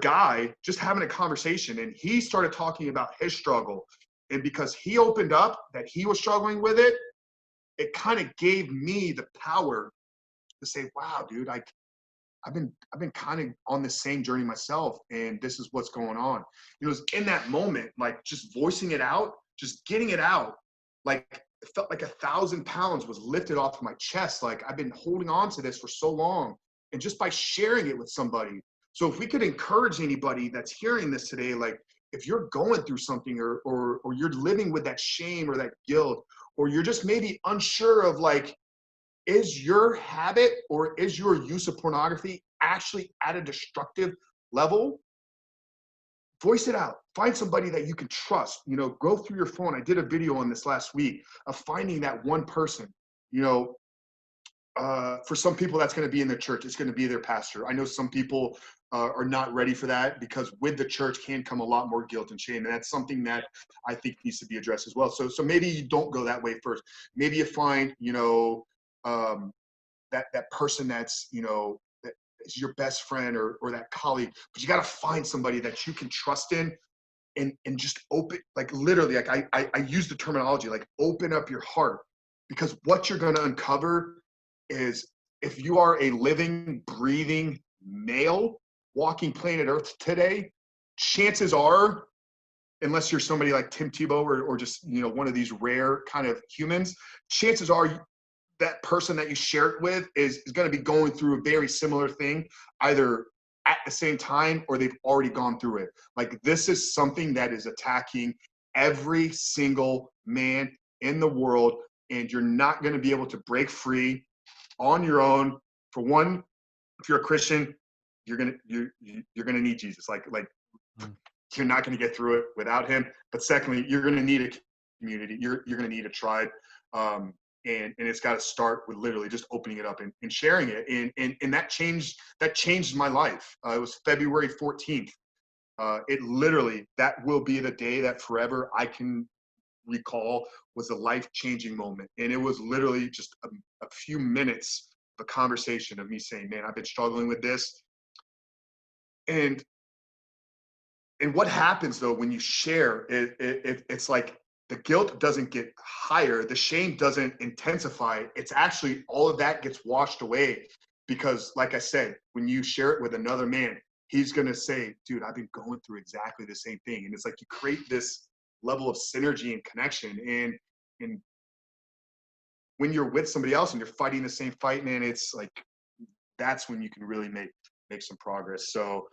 guy just having a conversation, and he started talking about his struggle. And because he opened up that he was struggling with it, it kind of gave me the power to say, wow, dude, I've been kind of on the same journey myself, and this is what's going on. It was in that moment, like just voicing it out, just getting it out, like it felt like 1,000 pounds was lifted off of my chest. Like I've been holding on to this for so long, and just by sharing it with somebody. So if we could encourage anybody that's hearing this today, like if you're going through something, or you're living with that shame or that guilt, or you're just maybe unsure of like, is your habit or is your use of pornography actually at a destructive level? Voice it out. Find somebody that you can trust. Go through your phone. I did a video on this last week of finding that one person. For some people, that's going to be in the church. It's going to be their pastor. I know some people are not ready for that, because with the church can come a lot more guilt and shame. And that's something that I think needs to be addressed as well. So maybe you don't go that way first. Maybe you find, that person that's, that is your best friend, or that colleague, but you got to find somebody that you can trust in, and just open, like literally, like I use the terminology, like open up your heart, because what you're going to uncover is, if you are a living, breathing male walking planet Earth today, chances are, unless you're somebody like Tim Tebow, or just, one of these rare kind of humans, chances are that person that you share it with is going to be going through a very similar thing, either at the same time or they've already gone through it. Like this is something that is attacking every single man in the world, and you're not going to be able to break free on your own. For one, if you're a Christian, you're gonna need Jesus. Like you're not going to get through it without him. But secondly, you're going to need a community. You're going to need a tribe. And it's got to start with literally just opening it up and sharing it. And that changed my life. It was February 14th. It literally, that will be the day that forever I can recall was a life-changing moment. And it was literally just a few minutes of a conversation of me saying, man, I've been struggling with this. And what happens though when you share it's like the guilt doesn't get higher, the shame doesn't intensify. It's actually, all of that gets washed away, because like I said, when you share it with another man, he's going to say, dude, I've been going through exactly the same thing. And it's like you create this level of synergy and connection. And when you're with somebody else and you're fighting the same fight, man, it's like, that's when you can really make some progress. So